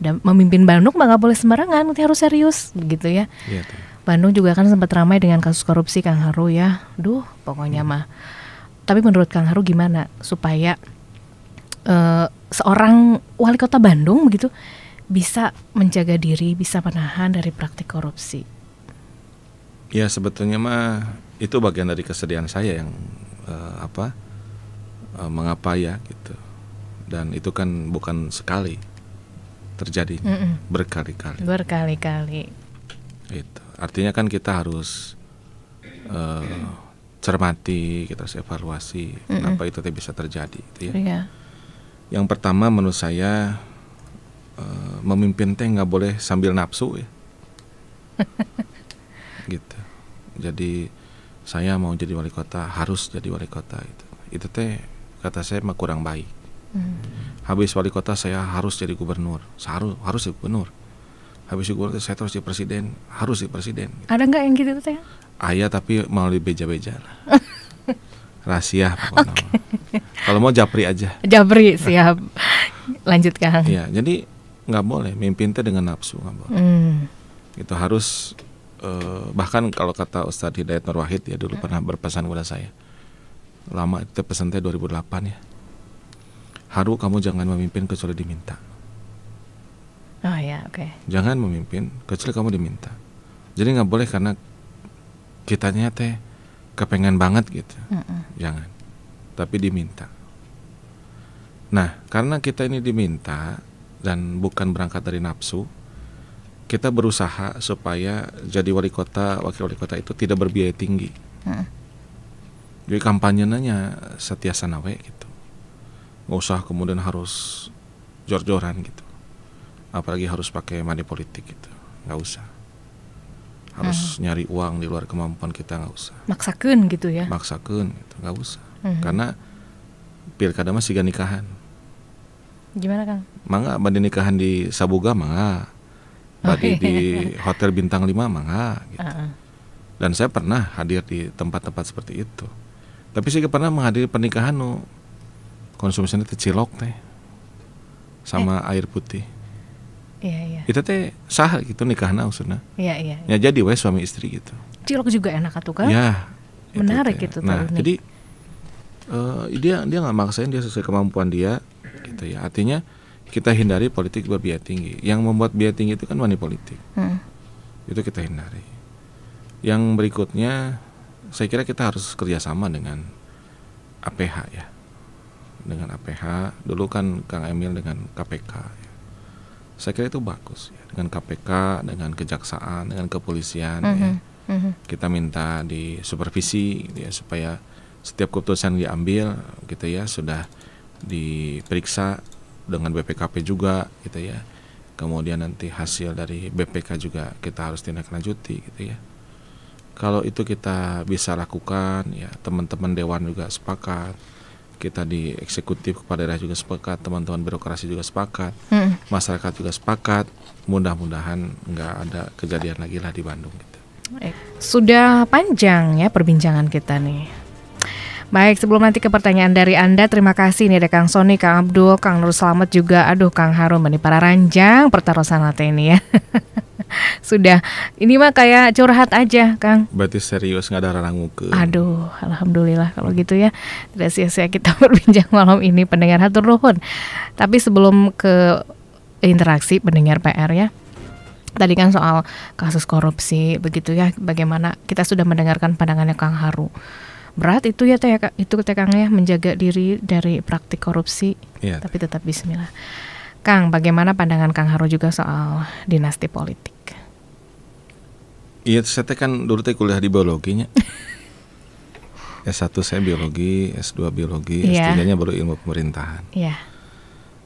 Dan memimpin Bandung nggak boleh sembarangan, harus serius begitu ya. Iya tuh. Bandung juga kan sempat ramai dengan kasus korupsi Kang Haru ya. Pokoknya mah. Tapi menurut Kang Haru gimana supaya seorang wali kota Bandung begitu bisa menjaga diri, bisa menahan dari praktik korupsi? Ya sebetulnya mah itu bagian dari kesedihan saya yang mengapa ya gitu. Dan itu kan bukan sekali terjadi, berkali-kali. Itu artinya kan kita harus cermati, kita harus evaluasi kenapa itu bisa terjadi gitu ya. Yeah. Yang pertama menurut saya memimpin teh nggak boleh sambil nafsu ya. Gitu. Jadi saya mau jadi wali kota, harus jadi wali kota itu. Itu teh kata saya mah kurang baik. Habis wali kota saya harus jadi gubernur, harus jadi gubernur. Habis gubernur saya terus jadi presiden, harus jadi presiden. Ada nggak yang gitu teh? Ayah tapi mau dibeja-beja lah. Rahasia pokoknya. Okay. Kalau mau japri aja. Japri siap. Lanjut Kang. Iya, jadi nggak boleh mimpin teh dengan nafsu, nggak boleh. Itu harus bahkan kalau kata Ustadz Hidayat Nur Wahid ya dulu pernah berpesan kepada saya. Lama itu pesan teh 2008 ya. Haru kamu jangan memimpin kecuali diminta. Oh ya, oke. Jangan memimpin kecuali kamu diminta. Jadi nggak boleh karena kitanya teh kepengen banget gitu. Jangan. Tapi diminta. Nah, karena kita ini diminta dan bukan berangkat dari nafsu, kita berusaha supaya jadi wali kota, wakil wali kota itu tidak berbiaya tinggi. Jadi kampanyenya setiasa nawe gitu. Nggak usah kemudian harus jor-joran gitu. Apalagi harus pakai money politik gitu. Nggak usah. Harus nyari uang di luar kemampuan kita, nggak usah. Maksakeun gitu ya. Maksakeun gitu, nggak usah. Karena pilkada mah siga nikahan. Gimana Kang? Mangga bade nikahan di Sabuga mangga. Bade di hotel bintang 5 mangga gitu. Dan saya pernah hadir di tempat-tempat seperti itu. Tapi saya pernah menghadiri pernikahan konsumsinya teh cilok teh sama air putih. Iya. Itu teh sah gitu nikahna maksudna. Iya. Ya jadi we suami istri gitu. Cilok juga enak atuh Kang? Ya. Menarik itu Nah, jadi Dia nggak maksain, dia sesuai kemampuan dia, gitu ya. Artinya kita hindari politik berbiaya tinggi. Yang membuat biaya tinggi itu kan money politik. Itu kita hindari. Yang berikutnya, saya kira kita harus kerjasama dengan APH ya. Dengan APH, dulu kan Kang Emil dengan KPK ya. Saya kira itu bagus ya. Dengan KPK, dengan kejaksaan, dengan kepolisian ya. Kita minta di supervisi gitu ya, supaya setiap keputusan diambil gitu ya sudah diperiksa dengan BPKP juga gitu ya. Kemudian nanti hasil dari BPK juga kita harus tindak lanjuti gitu ya. Kalau itu kita bisa lakukan ya, teman-teman dewan juga sepakat, kita di eksekutif kepala daerah juga sepakat, teman-teman birokrasi juga sepakat, masyarakat juga sepakat. Mudah-mudahan nggak ada kejadian lagi lah di Bandung gitu. Sudah panjang ya perbincangan kita nih. Baik, sebelum nanti ke pertanyaan dari Anda, terima kasih nih ada Kang Sony, Kang Abdul, Kang Nur Slamet juga. Aduh, Kang Harum, ini para ranjang pertarusan hati ini ya. Sudah, ini mah kayak curhat aja, Kang. Berarti serius, nggak ada rangukeun. Aduh, alhamdulillah kalau gitu ya. Tidak sia-sia kita berbincang malam ini, pendengar hatur nuhun. Tapi sebelum ke interaksi pendengar PR ya, tadi kan soal kasus korupsi begitu ya, bagaimana kita sudah mendengarkan pandangannya Kang Haru. Berat itu ya teh, itu Kang ya, menjaga diri dari praktik korupsi, ya, tapi tetap bismillah. Kang, bagaimana pandangan Kang Haru juga soal dinasti politik? Iya, saya kan dulu kuliah di biologinya. S1 saya biologi, S2 biologi, S3-nya baru ilmu pemerintahan. Iya.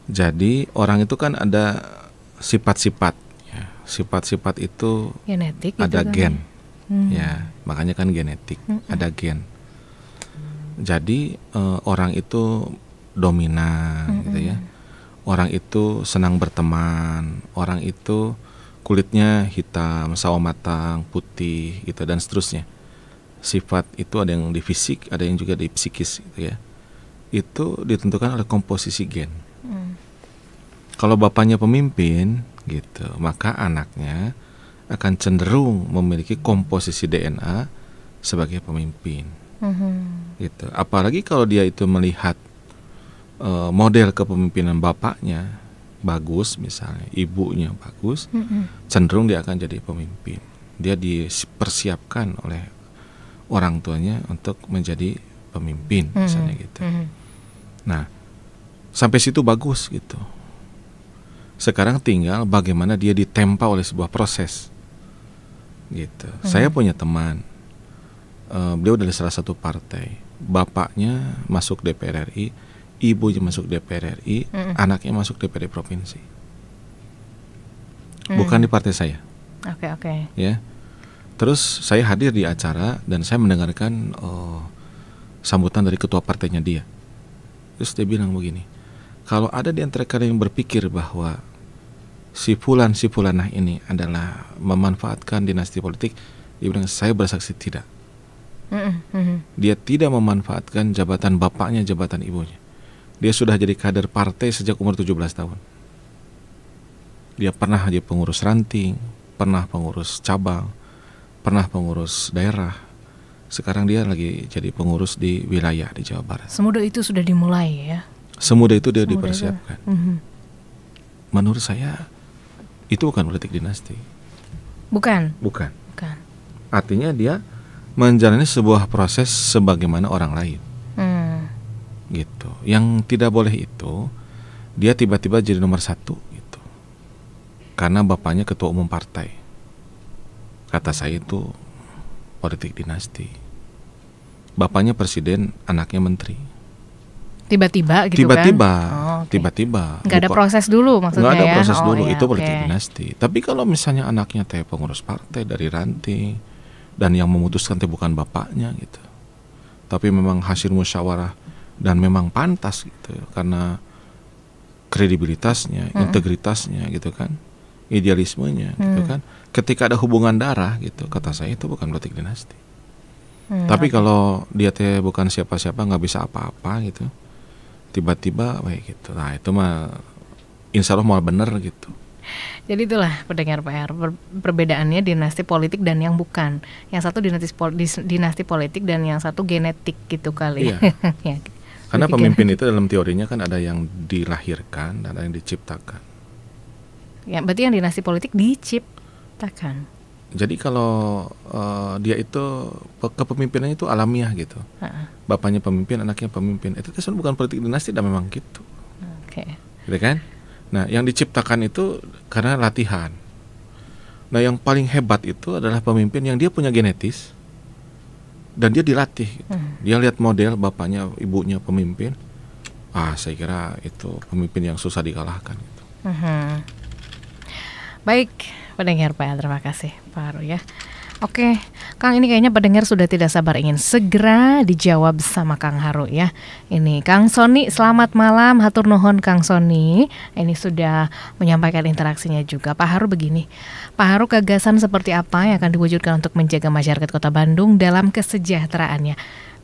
Jadi orang itu kan ada sifat-sifat ya. Sifat-sifat itu genetik ada gitu gen. Kan? Ya, makanya kan genetik, ada gen. Jadi orang itu dominan gitu ya. Orang itu senang berteman, orang itu kulitnya hitam, sawo matang, putih gitu dan seterusnya. Sifat itu ada yang di fisik, ada yang juga di psikis gitu ya. Itu ditentukan oleh komposisi gen. Kalau bapaknya pemimpin gitu, maka anaknya akan cenderung memiliki komposisi DNA sebagai pemimpin. Gitu. Apalagi kalau dia itu melihat model kepemimpinan bapaknya bagus, misalnya ibunya bagus, cenderung dia akan jadi pemimpin. Dia dipersiapkan oleh orang tuanya untuk menjadi pemimpin, misalnya gitu. Nah, sampai situ bagus gitu. Sekarang tinggal bagaimana dia ditempa oleh sebuah proses, gitu. Saya punya teman, beliau dari salah satu partai, bapaknya masuk DPR RI, ibunya masuk DPR RI, anaknya masuk DPRD provinsi. Bukan di partai saya. Oke. Ya. Terus saya hadir di acara dan saya mendengarkan sambutan dari ketua partainya dia. Terus dia bilang begini, kalau ada di antara kalian yang berpikir bahwa si fulanah ini adalah memanfaatkan dinasti politik, dia bilang, saya bersaksi tidak. Dia tidak memanfaatkan jabatan bapaknya, jabatan ibunya. Dia sudah jadi kader partai sejak umur 17 tahun. Dia pernah jadi pengurus ranting, pernah pengurus cabang, pernah pengurus daerah. Sekarang dia lagi jadi pengurus di wilayah di Jawa Barat. Semudah itu sudah dimulai ya? Semudah itu dia dipersiapkan. Menurut saya itu bukan politik dinasti. Bukan. Artinya dia menjalani sebuah proses sebagaimana orang lain. Gitu. Yang tidak boleh itu dia tiba-tiba jadi nomor 1 gitu. Karena bapaknya ketua umum partai. Kata saya itu politik dinasti. Bapaknya presiden, anaknya menteri. Tiba-tiba gitu tiba-tiba, kan? Tiba-tiba. Nggak ada proses dulu maksudnya ya? Nggak ada proses dulu, iya, itu politik dinasti. Tapi kalau misalnya anaknya teh pengurus partai dari ranting dan yang memutuskan teh bukan bapaknya gitu, tapi memang hasil musyawarah dan memang pantas gitu, karena kredibilitasnya, integritasnya gitu kan, idealismenya gitu kan. Ketika ada hubungan darah gitu, kata saya itu bukan politik dinasti. Tapi kalau dia teh bukan siapa-siapa, nggak bisa apa-apa gitu, tiba-tiba kayak gitu, nah itu mah insya Allah mau bener gitu. Jadi itulah pendengar PR, perbedaannya dinasti politik dan yang bukan. Yang satu dinasti politik dan yang satu genetik gitu kali. Iya. Ya. Karena pemimpin itu dalam teorinya kan ada yang dilahirkan dan ada yang diciptakan. Ya, berarti yang dinasti politik diciptakan. Jadi kalau dia itu kepemimpinannya itu alamiah gitu. Bapaknya pemimpin, anaknya pemimpin. Itu bukan politik dinasti, dan memang gitu. Oke. Gitu kan? Nah, yang diciptakan itu karena latihan. Nah, yang paling hebat itu adalah pemimpin yang dia punya genetis dan dia dilatih. Gitu. Dia lihat model bapaknya, ibunya pemimpin. Saya kira itu pemimpin yang susah dikalahkan. Gitu. Baik, pendengar PR, terima kasih Pak Haru ya. Oke, Kang, ini kayaknya pendengar sudah tidak sabar ingin segera dijawab sama Kang Haru ya. Ini Kang Sony, selamat malam, hatur nuhun Kang Sony. Ini sudah menyampaikan interaksinya juga. Pak Haru begini, Pak Haru, gagasan seperti apa yang akan diwujudkan untuk menjaga masyarakat Kota Bandung dalam kesejahteraannya?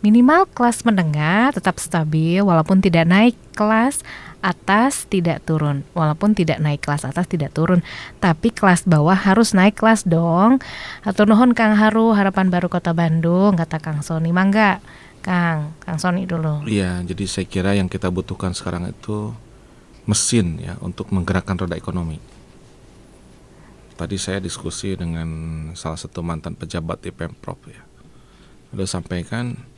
Minimal kelas menengah tetap stabil walaupun tidak naik kelas atas tidak turun, walaupun tidak naik kelas atas tidak turun, tapi kelas bawah harus naik kelas dong. Hatur nuhun Kang Haru, harapan baru Kota Bandung, kata Kang Sony. Mangga Kang Sony dulu. Iya, jadi saya kira yang kita butuhkan sekarang itu mesin ya untuk menggerakkan roda ekonomi. Tadi saya diskusi dengan salah satu mantan pejabat di Pemprov ya, udah sampaikan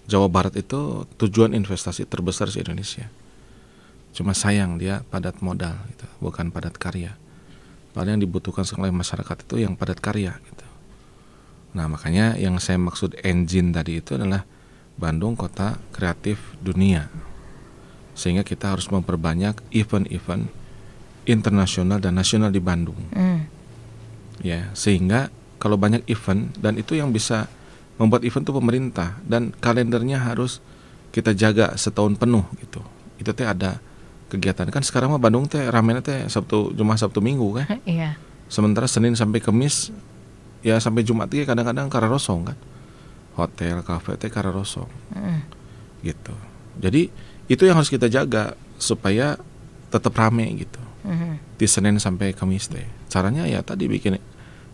Jawa Barat itu tujuan investasi terbesar di Indonesia. Cuma sayang dia padat modal gitu, bukan padat karya. Padahal yang dibutuhkan oleh masyarakat itu yang padat karya gitu. Nah, makanya yang saya maksud engine tadi itu adalah Bandung kota kreatif dunia. Sehingga kita harus memperbanyak event-event internasional dan nasional di Bandung. Ya, sehingga kalau banyak event, dan itu yang bisa membuat event itu pemerintah, dan kalendernya harus kita jaga setahun penuh gitu. Itu teh ada kegiatan. Kan sekarang mah Bandung teh ramenya teh Jumat Sabtu Minggu kan. Iya. Sementara Senin sampai Kamis ya sampai Jumat ya kadang-kadang kararosong kan. Hotel, kafe teh kararosong. Gitu. Jadi itu yang harus kita jaga supaya tetap rame gitu. Di Senin sampai Kamis teh. Caranya ya tadi bikin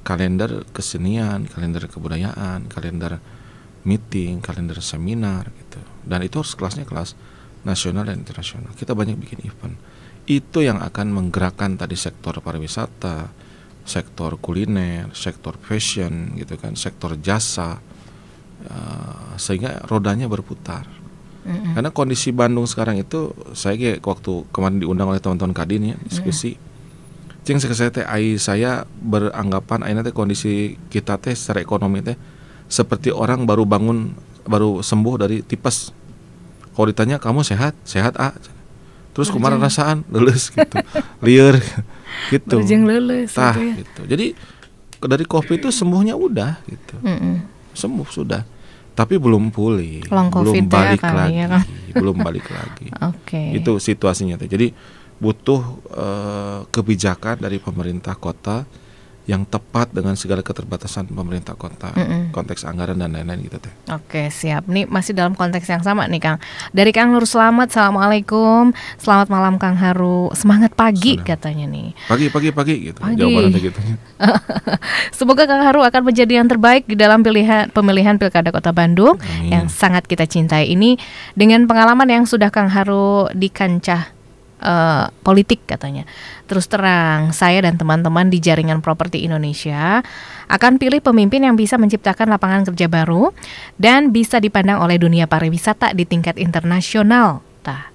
kalender kesenian, kalender kebudayaan, kalender meeting, kalender seminar gitu. Dan itu harus kelasnya kelas nasional dan internasional. Kita banyak bikin event. Itu yang akan menggerakkan tadi sektor pariwisata, sektor kuliner, sektor fashion gitu kan, sektor jasa, sehingga rodanya berputar. Karena kondisi Bandung sekarang itu, saya waktu kemarin diundang oleh teman-teman Kadin ya diskusi. Cing saya teh saya beranggapan ayeuna teh kondisi kita teh secara ekonomi teh seperti orang baru sembuh dari tipes. Kalau ditanya kamu sehat ah. Terus kumaha rasaan leuleus gitu. Lieur gitu. Berjeng leuleus gitu ya. Gitu. Jadi dari Covid itu sembuhnya udah gitu. Sembuh sudah. Tapi belum pulih. Belum balik lagi. Ya, kan? Belum balik lagi. Oke. Itu situasinya teh. Jadi butuh kebijakan dari pemerintah kota yang tepat dengan segala keterbatasan pemerintah kota, konteks anggaran dan lain-lain gitu teh. Oke, siap. Nih masih dalam konteks yang sama nih Kang. Dari Kang Nur Slamet, assalamualaikum. Selamat malam Kang Haru. Semangat pagi katanya nih. Pagi gitu. Jawabannya gitu. Semoga Kang Haru akan menjadi yang terbaik di dalam pemilihan Pilkada Kota Bandung. Amin. Yang sangat kita cintai ini, dengan pengalaman yang sudah Kang Haru di kancah politik katanya. Terus terang, saya dan teman-teman di Jaringan Properti Indonesia akan pilih pemimpin yang bisa menciptakan lapangan kerja baru dan bisa dipandang oleh dunia pariwisata di tingkat internasional.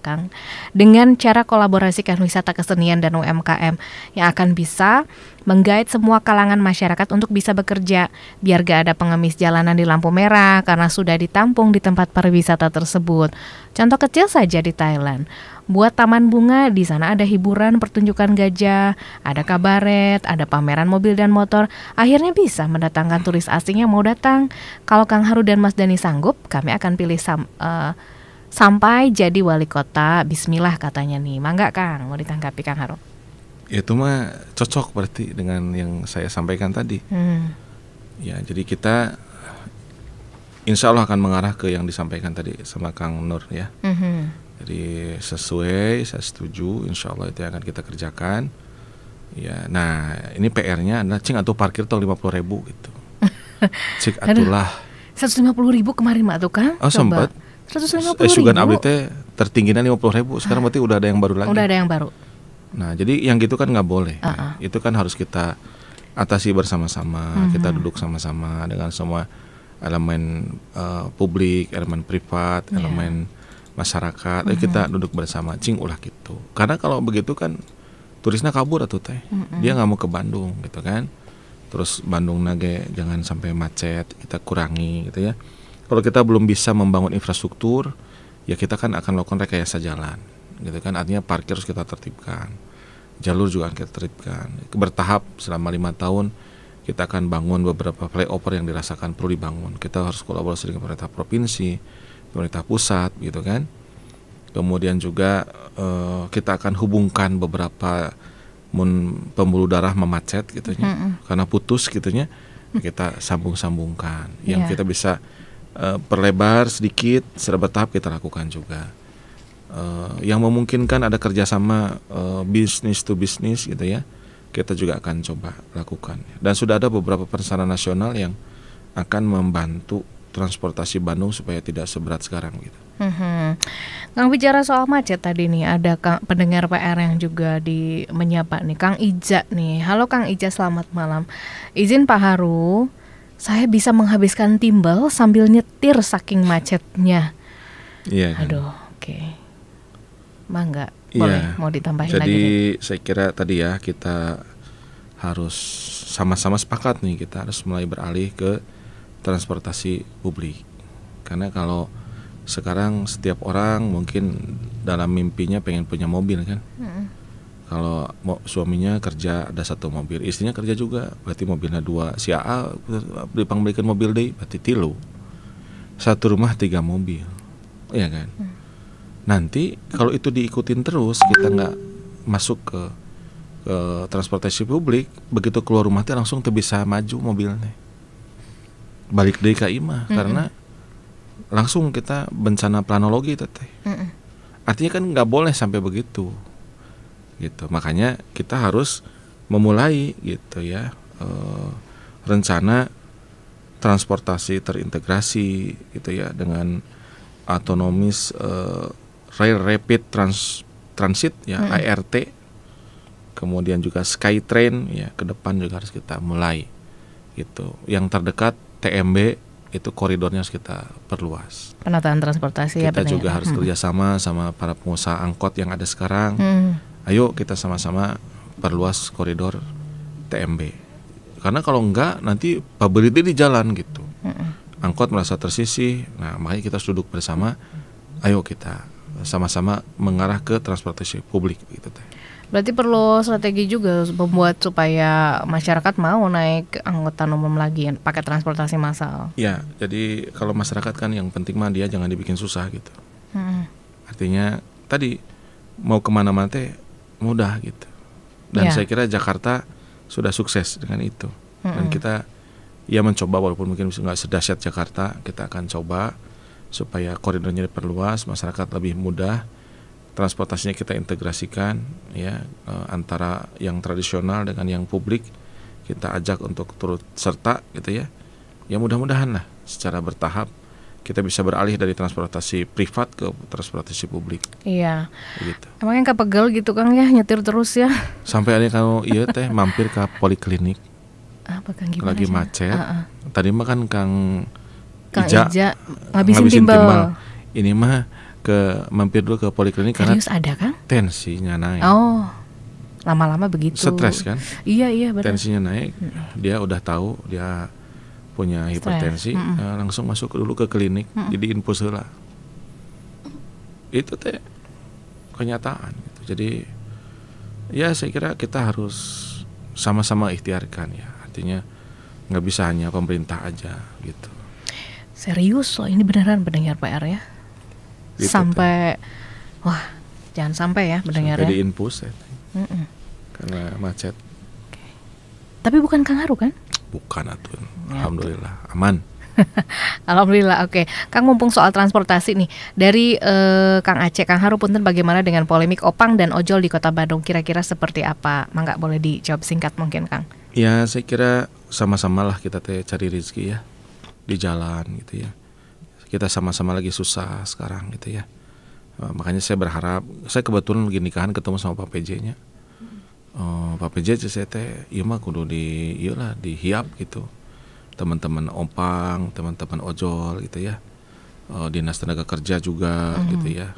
Kang, dengan cara kolaborasikan wisata kesenian dan UMKM yang akan bisa menggait semua kalangan masyarakat untuk bisa bekerja, biar gak ada pengemis jalanan di lampu merah karena sudah ditampung di tempat pariwisata tersebut. Contoh kecil saja di Thailand, buat taman bunga, di sana ada hiburan, pertunjukan gajah, ada kabaret, ada pameran mobil dan motor. Akhirnya bisa mendatangkan turis asing yang mau datang. Kalau Kang Haru dan Mas Dani sanggup, kami akan pilih sampai jadi wali kota. Bismillah katanya nih. Mangga Kang, mau ditanggapi Kang Haru? Itu mah cocok berarti dengan yang saya sampaikan tadi. Ya, jadi kita insya Allah akan mengarah ke yang disampaikan tadi sama Kang Nur ya. Jadi sesuai, saya setuju, insya Allah itu yang akan kita kerjakan. Ya, nah ini PR-nya adalah cing atau parkir tol 50.000 gitu. Cik atulah. 150.000 kemarin Mak tuh Kang. Oh sempat. 150.000. Sugan abdi teh tertingginya 50.000. Sekarang berarti udah ada yang baru lagi. Udah ada yang baru. Nah jadi yang gitu kan nggak boleh. Itu kan harus kita atasi bersama-sama. Kita duduk sama-sama dengan semua elemen publik, elemen privat, elemen masyarakat. Kita duduk bersama, cing ulah gitu. Karena kalau begitu kan turisnya kabur atuh teh. Dia nggak mau ke Bandung gitu kan. Terus Bandung nage jangan sampai macet, kita kurangi gitu ya. Kalau kita belum bisa membangun infrastruktur, ya kita kan akan melakukan rekayasa jalan gitu kan. Artinya parkir harus kita tertibkan, jalur juga akan kita tertibkan. Bertahap selama 5 tahun kita akan bangun beberapa flyover yang dirasakan perlu dibangun. Kita harus kolaborasi dengan pemerintah provinsi, pemerintah pusat gitu kan. Kemudian juga kita akan hubungkan beberapa pembuluh darah memacet gitunya, karena putus gitunya, kita sambung-sambungkan. Yang kita bisa perlebar sedikit, secara bertahap kita lakukan juga. Yang memungkinkan ada kerjasama bisnis to bisnis gitu ya, kita juga akan coba lakukan. Dan sudah ada beberapa perencana nasional yang akan membantu transportasi Bandung supaya tidak seberat sekarang gitu. Kang bicara soal macet tadi nih, ada pendengar PR yang juga menyapa nih, Kang Ija nih. Halo Kang Ija, selamat malam. Izin Pak Haru, saya bisa menghabiskan timbal sambil nyetir saking macetnya. Iya kan? Aduh, oke. Mangga, boleh mau ditambahin jadi, lagi nih. Jadi saya kira tadi ya kita harus sama-sama sepakat nih, kita harus mulai beralih ke transportasi publik. Karena kalau sekarang setiap orang mungkin dalam mimpinya pengen punya mobil kan. Kalau suaminya kerja ada 1 mobil, istrinya kerja juga, berarti mobilnya 2. Si AA dipangbelikan mobil deh, berarti 3. 1 rumah 3 mobil, iya kan. Nanti kalau itu diikutin terus, kita nggak masuk ke transportasi publik, begitu keluar rumah teh langsung tuh bisa maju mobilnya, balik dari ke imah, karena langsung kita bencana planologi teteh. Artinya kan nggak boleh sampai begitu, gitu. Makanya kita harus memulai gitu ya rencana transportasi terintegrasi gitu ya, dengan autonomous rail rapid transit ya, ART. Kemudian juga Skytrain ya, ke depan juga harus kita mulai gitu. Yang terdekat TMB itu koridornya harus kita perluas. Penataan transportasi kita juga harus kerjasama sama para pengusaha angkot yang ada sekarang. Ayo kita sama-sama perluas koridor TMB. Karena kalau enggak nanti publicity di jalan gitu. Angkot merasa tersisih. Nah makanya kita harus duduk bersama. Ayo kita sama-sama mengarah ke transportasi publik gitu teh. Berarti perlu strategi juga membuat supaya masyarakat mau naik angkutan umum lagi pakai transportasi massal. Ya, jadi kalau masyarakat kan yang penting mah dia jangan dibikin susah gitu. Artinya tadi mau kemana-mana teh mudah gitu. Dan saya kira Jakarta sudah sukses dengan itu. Dan kita mencoba, walaupun mungkin nggak sedahsyat Jakarta, kita akan coba supaya koridornya diperluas, masyarakat lebih mudah. Transportasinya kita integrasikan ya, antara yang tradisional dengan yang publik, kita ajak untuk turut serta gitu ya. Ya mudah-mudahan lah secara bertahap kita bisa beralih dari transportasi privat ke transportasi publik. Iya. Gitu. Emangnya kepegel gitu Kang ya, nyetir terus ya? Sampai ada kalau teh mampir ke poliklinik. Apa Kang, gimana lagi sih? Macet. Tadi mah kan Kang Ija ngabisin timbal. Ini mah mampir dulu ke poliklinik. Serius karena ada Kang? Tensinya naik. Oh, lama-lama begitu. Stres kan? Iya benar. Tensinya naik, dia udah tahu dia punya hipertensi, langsung masuk dulu ke klinik, jadi infus heula. Itu teh kenyataan gitu. Jadi ya saya kira kita harus sama-sama ikhtiarkan ya. Artinya nggak bisa hanya pemerintah aja gitu. Serius loh, ini beneran pendengar PR ya. Gitu, sampai wah, jangan sampai ya mendengar ya. Sampai diinfus ya. Karena macet. Tapi bukan Kang Haru kan? Bukan atuh. Alhamdulillah aman. Alhamdulillah, oke. Kang, mumpung soal transportasi nih, dari Kang Aceh, Kang Haru punten, bagaimana dengan polemik opang dan ojol di Kota Bandung? Kira-kira seperti apa? Mangga boleh dijawab singkat mungkin, Kang. Ya, saya kira sama-samalah kita cari rezeki ya di jalan gitu ya. Kita sama-sama lagi susah sekarang gitu ya. Makanya saya berharap, saya kebetulan lagi nikahan ketemu sama Pak PJ-nya. Pak PJ saya teh, iya mah kudu dihiap gitu. Teman-teman opang, teman-teman ojol gitu ya. Dinas tenaga kerja juga gitu ya.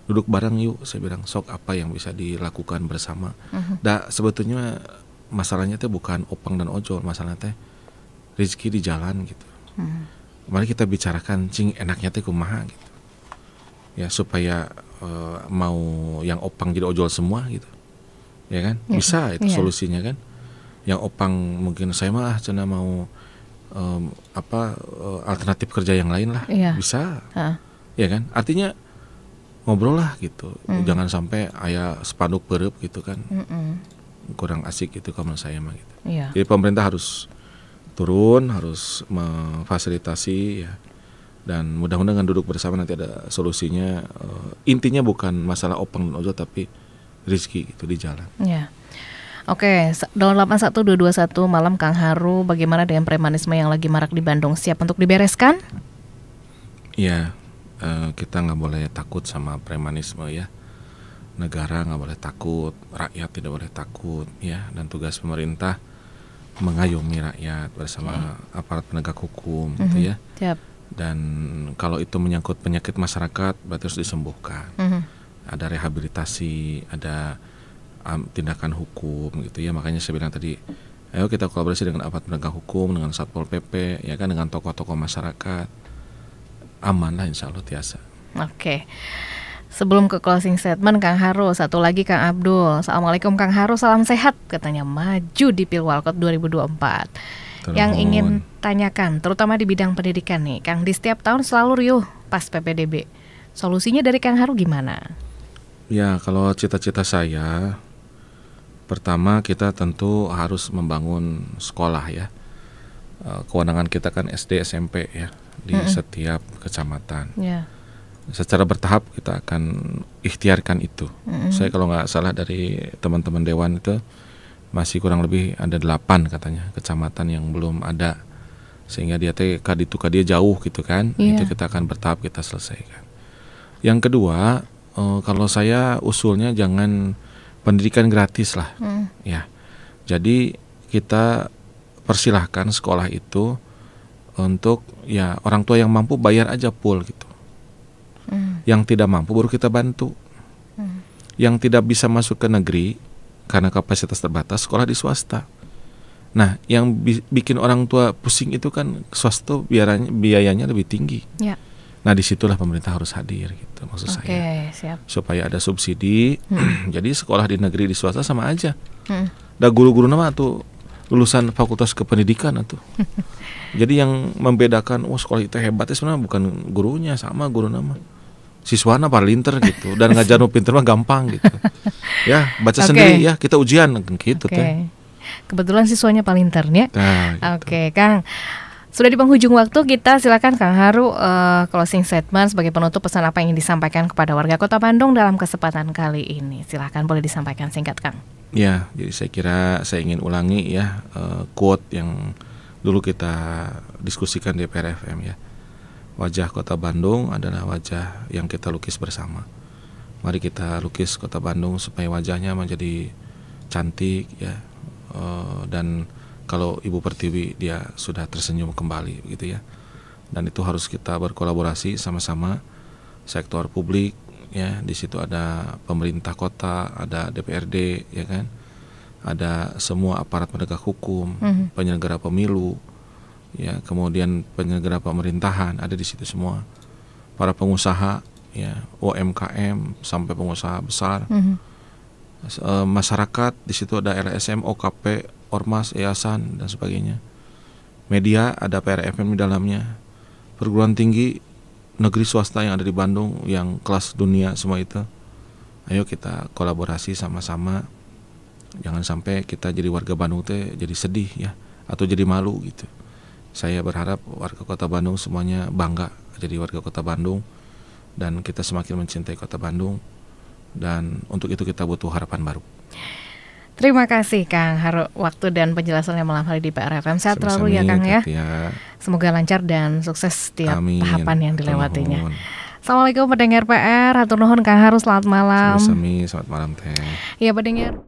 Duduk bareng yuk, saya bilang sok apa yang bisa dilakukan bersama. Sebetulnya masalahnya teh bukan opang dan ojol, masalahnya teh rezeki di jalan gitu. Mari kita bicarakan cing enaknya teh kumaha gitu. Ya supaya mau yang opang jadi ojol semua gitu. Ya kan? Bisa itu solusinya kan. Yang opang mungkin saya mah cenah mau alternatif kerja yang lain lah. Bisa. Ya kan? Artinya ngobrol lah gitu. Jangan sampai aya spanduk pereup gitu kan. Kurang asik gitu kalau menurut saya mah gitu. Jadi pemerintah harus turun, harus memfasilitasi ya. Dan mudah-mudahan dengan duduk bersama nanti ada solusinya. Intinya bukan masalah opang dan ojol tapi rezeki gitu di jalan. Ya. Oke, 81221 malam Kang Haru, bagaimana dengan premanisme yang lagi marak di Bandung? Siap untuk dibereskan? Iya, kita nggak boleh takut sama premanisme ya. Negara nggak boleh takut, rakyat tidak boleh takut ya. Dan tugas pemerintah mengayomi rakyat bersama aparat penegak hukum gitu ya. Siap. Dan kalau itu menyangkut penyakit masyarakat berarti harus disembuhkan. Ada rehabilitasi, ada tindakan hukum gitu ya. Makanya saya bilang tadi, ayo kita kolaborasi dengan aparat penegak hukum, dengan Satpol PP ya kan, dengan tokoh-tokoh masyarakat. Aman lah insya Allah tiasa. Oke. Sebelum ke closing statement Kang Haru, satu lagi Kang Abdul. Assalamualaikum Kang Haru, salam sehat, katanya maju di Pilwalkot 2024. Yang ingin tanyakan, terutama di bidang pendidikan nih, Kang, di setiap tahun selalu riuh pas PPDB. Solusinya dari Kang Haru gimana? Ya, kalau cita-cita saya, pertama kita tentu harus membangun sekolah ya. Kewenangan kita kan SD, SMP ya, di setiap kecamatan. Secara bertahap kita akan ikhtiarkan itu. Saya kalau nggak salah dari teman-teman Dewan itu masih kurang lebih ada 8 katanya kecamatan yang belum ada, sehingga dia dia jauh gitu kan. Itu kita akan bertahap kita selesaikan. Yang kedua, kalau saya usulnya jangan pendidikan gratis lah ya. Jadi kita persilahkan sekolah itu untuk ya orang tua yang mampu bayar aja full gitu. Yang tidak mampu baru kita bantu. Yang tidak bisa masuk ke negeri karena kapasitas terbatas, sekolah di swasta. Nah, yang bikin orang tua pusing itu kan swasta biayanya lebih tinggi. Nah, disitulah pemerintah harus hadir gitu maksud saya. Siap. Supaya ada subsidi. Jadi sekolah di negeri di swasta sama aja. Da guru-guru nama tuh lulusan fakultas kependidikan atuh. Jadi yang membedakan sekolah itu hebat sebenarnya bukan gurunya, sama guru nama. Siswana palinter gitu, dan ngajar nu pinter mah gampang gitu. Ya, baca sendiri ya, kita ujian gitu teh. Kebetulan siswanya palinter ya. Nah, gitu. Kang. Sudah di penghujung waktu, kita silakan Kang Haru closing statement sebagai penutup, pesan apa yang ingin disampaikan kepada warga Kota Bandung dalam kesempatan kali ini. Silakan boleh disampaikan singkat, Kang. Ya, jadi saya kira saya ingin ulangi ya quote yang dulu kita diskusikan di PRFM ya. Wajah Kota Bandung adalah wajah yang kita lukis bersama. Mari kita lukis Kota Bandung supaya wajahnya menjadi cantik ya, dan kalau Ibu Pertiwi dia sudah tersenyum kembali gitu ya. Dan itu harus kita berkolaborasi sama-sama sektor publik ya. Di situ ada pemerintah kota, ada DPRD ya kan. Ada semua aparat penegak hukum, penyelenggara pemilu ya, kemudian penyelenggara pemerintahan ada di situ semua. Para pengusaha ya, UMKM sampai pengusaha besar. Masyarakat di situ ada LSM, OKP, Ormas, Yayasan dan sebagainya. Media ada PRFM di dalamnya. Perguruan tinggi negeri swasta yang ada di Bandung yang kelas dunia semua itu. Ayo kita kolaborasi sama-sama. Jangan sampai kita jadi warga Bandung teh jadi sedih ya, atau jadi malu gitu. saya berharap warga Kota Bandung semuanya bangga jadi warga Kota Bandung, dan kita semakin mencintai Kota Bandung, dan untuk itu kita butuh harapan baru. Terima kasih Kang Haru, waktu dan penjelasannya malam hari di PRFM. Sehat selalu ya Kang ya. Semoga lancar dan sukses setiap tahapan yang dilewatinya. Assalamualaikum pendengar PR, hatur nuhun Kang Haru, selamat malam. Selamat malam Teh. Ya pendengar.